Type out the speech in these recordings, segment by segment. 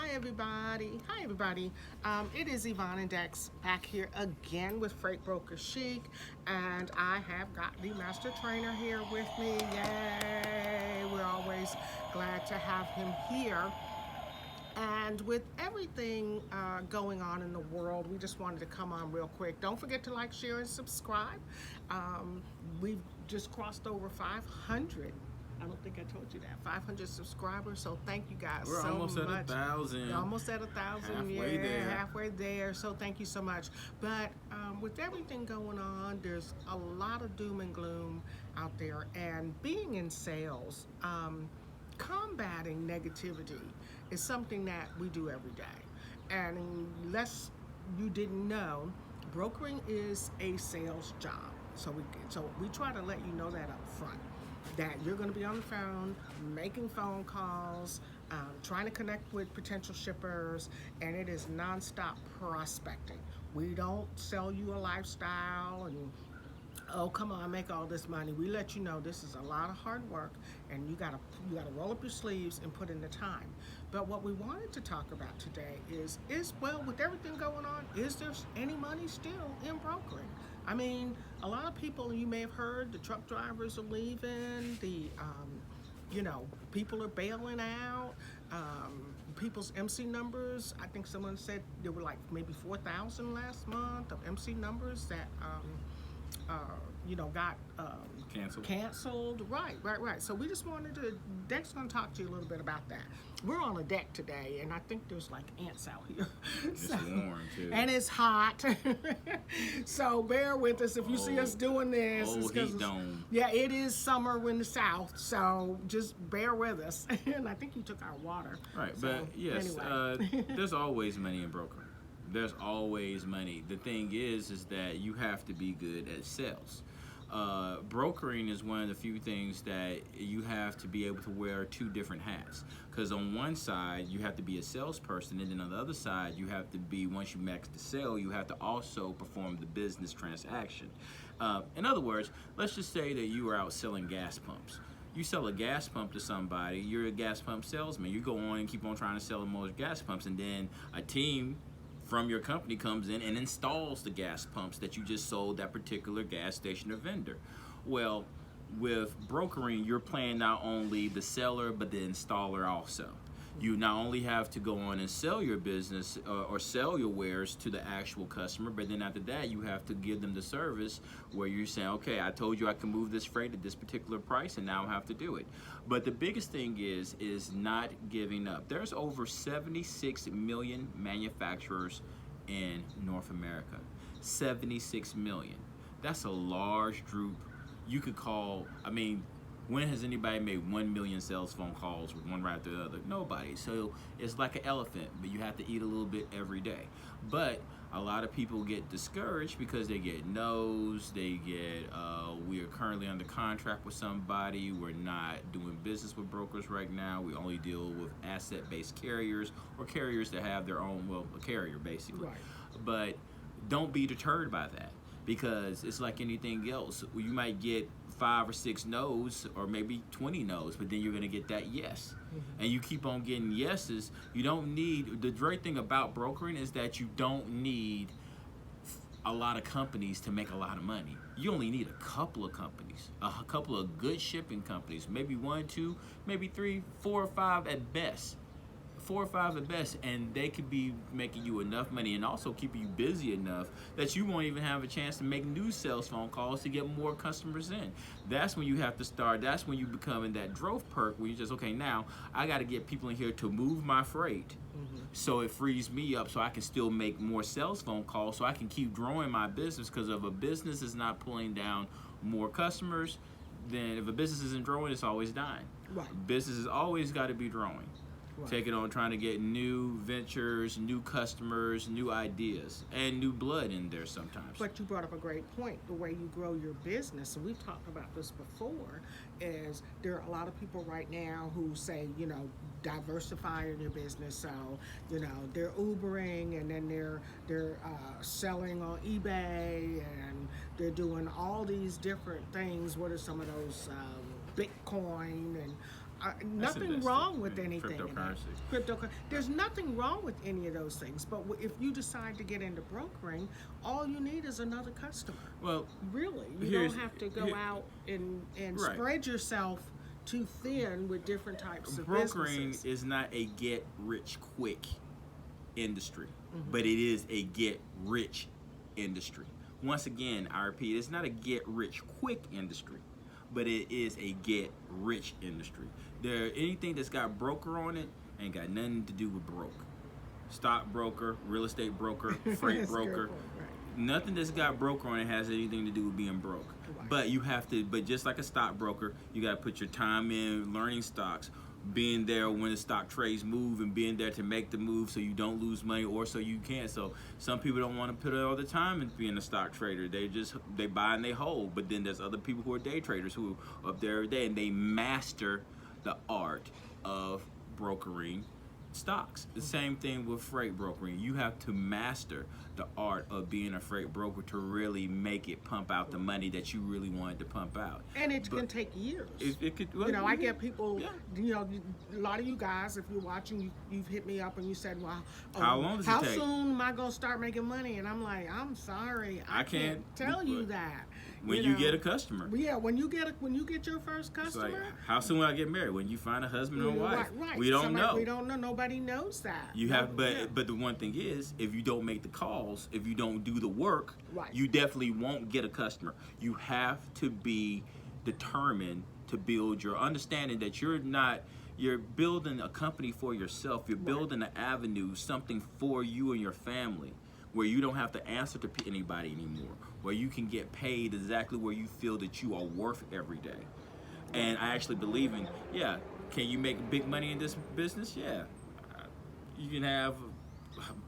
Hi everybody. It is Yvonne and Dex back here again with Freightbrokerchic, and I have got the master trainer here with me. Yay! We're always glad to have him here. And with everything going on in the world, we just wanted to come on real quick. Don't forget to like, share, and subscribe. We've just crossed over 500. I don't think I told you that. 500 subscribers. So thank you guys We're so almost much. At 1,000. We're almost at 1,000. Halfway there. Halfway there. So thank you so much. But with everything going on, there's a lot of doom and gloom out there. And being in sales, combating negativity is something that we do every day. And unless you didn't know, brokering is a sales job. So we try to let you know that up front, that you're going to be on the phone, making phone calls, trying to connect with potential shippers, and it is nonstop prospecting. We don't sell you a lifestyle and, oh, come on, make all this money. We let you know this is a lot of hard work, and you gotta roll up your sleeves and put in the time. But what we wanted to talk about today is well, with everything going on, is there any money still in brokering? I mean, a lot of people, you may have heard, the truck drivers are leaving, people are bailing out, people's MC numbers, I think someone said there were like maybe 4,000 last month of MC numbers that got canceled. Right. So we just wanted to, Deck's gonna talk to you a little bit about that. We're on a deck today, and I think there's like ants out here. It's warm too. And it's hot. So bear with us if you see us doing this. Old heat dome. Yeah, it is summer in the south, so just bear with us. And I think you took our water. Right, so, but yes, anyway. there's always money in brokering. There's always money. The thing is that you have to be good at sales. Brokering is one of the few things that you have to be able to wear two different hats. Because on one side, you have to be a salesperson, and then on the other side, you have to be, once you max the sale, you have to also perform the business transaction. In other words, let's just say that you are out selling gas pumps. You sell a gas pump to somebody, you're a gas pump salesman. You go on and keep on trying to sell them more gas pumps, and then a team from your company comes in and installs the gas pumps that you just sold that particular gas station or vendor. Well, with brokering, you're playing not only the seller but the installer also. You not only have to go on and sell your business or sell your wares to the actual customer, but then after that you have to give them the service where you're saying, okay, I told you I can move this freight at this particular price, and now I have to do it. But the biggest thing is not giving up. There's over 76 million manufacturers in North America. 76 million. That's a large group. You could call, when has anybody made 1 million sales phone calls with one right after the other? Nobody. So it's like an elephant, but you have to eat a little bit every day. But a lot of people get discouraged because they get no's, they get, we are currently under contract with somebody, we're not doing business with brokers right now, we only deal with asset-based carriers or carriers that have their own, well, a carrier basically. Right. But don't be deterred by that, because it's like anything else. You might get 5 or 6 no's or maybe 20 no's, but then you're gonna get that yes. Mm-hmm. And you keep on getting yeses. You don't need, the great thing about brokering is that you don't need a lot of companies to make a lot of money. You only need a couple of companies, a couple of good shipping companies, maybe 1, 2, maybe 3, 4 or 5 at best. 4 or 5 at best, and they could be making you enough money and also keeping you busy enough that you won't even have a chance to make new sales phone calls to get more customers in. That's when you have to start. That's when you become in that drove perk where you just, okay, now I got to get people in here to move my freight. Mm-hmm. So it frees me up so I can still make more sales phone calls so I can keep growing my business, because if a business is not pulling down more customers, then if a business isn't growing, it's always dying. Right. Business has always got to be growing. Right. Taking on, trying to get new ventures, new customers, new ideas, and new blood in there sometimes. But you brought up a great point. The way you grow your business, and we've talked about this before, is there are a lot of people right now who say, diversify in your business. So, they're Ubering, and then they're selling on eBay, and they're doing all these different things. What are some of those Bitcoin and nothing investing wrong with in anything. cryptocurrency. There's nothing wrong with any of those things. But if you decide to get into brokering, all you need is another customer. Well, Really, you don't have to go out and Right. spread yourself too thin with different types of brokering businesses. is not a get rich quick industry, but it is a get rich industry. Once again, I repeat, it's not a get rich quick industry, but it is a get rich industry. Anything that's got broker on it ain't got nothing to do with broke. Stockbroker, real estate broker, freight That's a good broker. point, right. Nothing that's got broker on it has anything to do with being broke. Right. But you have to, but just like a stockbroker, you got to put your time in learning stocks, being there when the stock trades move, and being there to make the move so you don't lose money or so you can. So some people don't want to put all the time in being a stock trader. They buy and they hold. But then there's other people who are day traders who are up there every day and they master the art of brokering stocks. The same thing with freight brokering. You have to master the art of being a freight broker to really make it pump out the money that you really wanted to pump out. And it can take years. It could, well, You know, I get people, yeah. you know, a lot of you guys, if you're watching, you've hit me up and you said, well, How long does it how take? soon am I going to start making money? And I'm like, I'm sorry. I can't tell you that. When you get a customer. Yeah, when you get your first It's like, customer. how soon will I get married? When you find a husband or wife. Right. We don't know. We don't know. Nobody knows that. You have, but the one thing is, if you don't make the calls, if you don't do the work, Right. you definitely won't get a customer. You have to be determined to build your understanding that you're building a company for yourself. You're building an avenue, something for you and your family, where you don't have to answer to anybody anymore, where you can get paid exactly where you feel that you are worth every day. And I actually believe in, can you make big money in this business? Yeah. You can have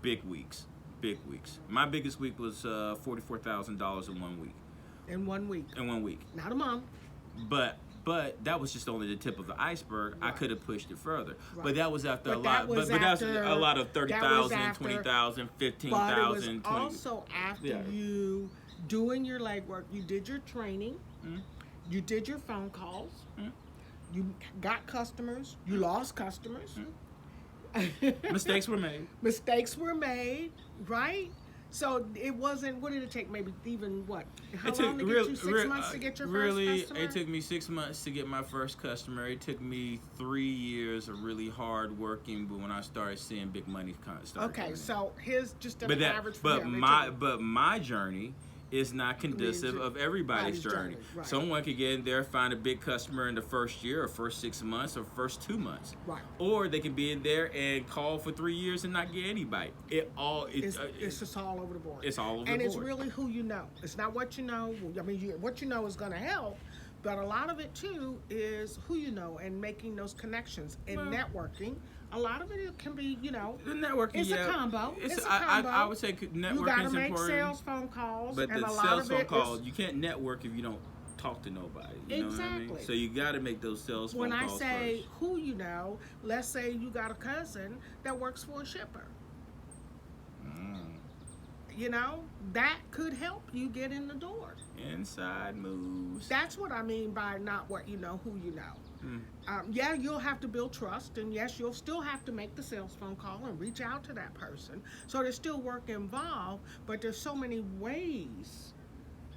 big weeks. My biggest week was $44,000 in 1 week. In 1 week. In 1 week. Not a month. But that was just only the tip of the iceberg. I could have pushed it further. Right. But that was after But a that lot. was But that's after- a lot of that was 30,000, after- 20,000, But it 15,000, was also after you doing your legwork. You did your training. You did your phone calls. You got customers. You lost customers. Mistakes were made. Mistakes were made, right? So it wasn't. What did it take? Maybe even what? How long to get you? 6 months to get your first customer? It took me 6 months to get my first customer. It took me 3 years of really hard working, but when I started seeing big money start coming in. So here's just an average. But my journey is not conducive of everybody's journey. Right. Someone could get in there, find a big customer in the first year, or first 6 months, or first 2 months. Right. Or they can be in there and call for 3 years and not get anybody. It's just all over the board. It's all over the board. And it's really who you know. It's not what you know. I mean, what you know is going to help, but a lot of it too is who you know and making those connections and networking. A lot of it can be, the networking. It's a combo. It's a I combo. would say networking You got to is make important. sales phone calls, But and the a lot sales of phone it call, is, you can't network if you don't talk to nobody. You know what I mean? Exactly. So you got to make those sales phone when I calls say first. who you know, let's say you got a cousin that works for a shipper. That could help you get in the door. Inside moves. That's what I mean by not what you know, who you know. You'll have to build trust, and yes, you'll still have to make the sales phone call and reach out to that person. So there's still work involved, but there's so many ways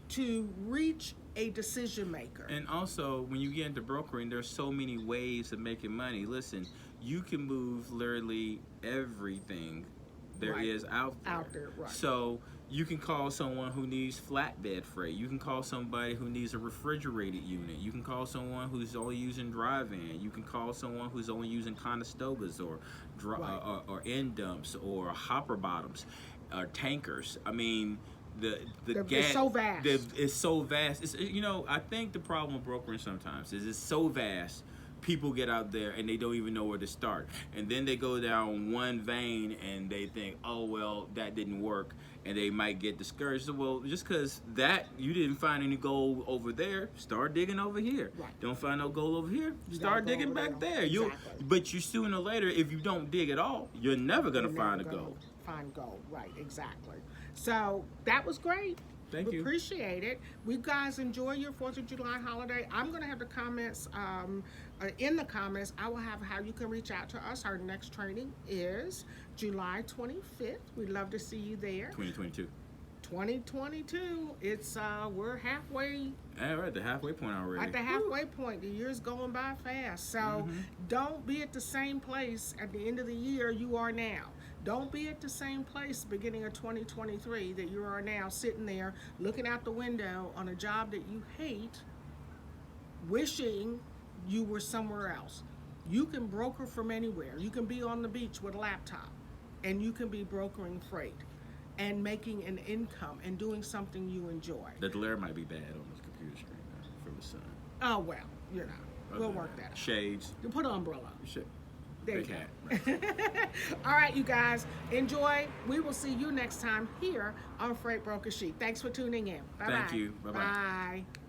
to reach a decision maker. And also, when you get into brokering, there's so many ways of making money. Listen, you can move literally everything there is out there. Right. So you can call someone who needs flatbed freight. You can call somebody who needs a refrigerated unit. You can call someone who's only using dry-van. You can call someone who's only using Conestogas or end dumps or hopper bottoms or tankers. I mean, the gas, it's so vast. It's so vast. It's, I think the problem with brokering sometimes is it's so vast. People get out there and they don't even know where to start, and then they go down one vein and they think, oh well, that didn't work, and they might get discouraged. So, well, just because that you didn't find any gold over there, start digging over here. Right. Don't find no gold over here, start digging back there. Exactly. But you sooner or later, if you don't dig at all, you're never gonna find a gold. Find gold, right? Exactly. So that was great. Thank We you. appreciate it. We guys enjoy your 4th of July holiday. I'm going to have the comments, in the comments, I will have how you can reach out to us. Our next training is July 25th. We'd love to see you there. 2022. 2022, it's, we're halfway All right, the halfway point already. at the halfway point. The year's going by fast. So don't be at the same place at the end of the year you are now. Don't be at the same place beginning of 2023 that you are now, sitting there looking out the window on a job that you hate, wishing you were somewhere else. You can broker from anywhere. You can be on the beach with a laptop, and you can be brokering freight and making an income and doing something you enjoy. The glare might be bad on this computer screen from the sun. Oh, well, you know, we'll work that out. Shades. You put an umbrella. Shit. There Big you hat. go. Right. All right, you guys, enjoy. We will see you next time here on Freightbrokerchic. Thanks for tuning in. Bye-bye. Thank you. Bye-bye. Bye.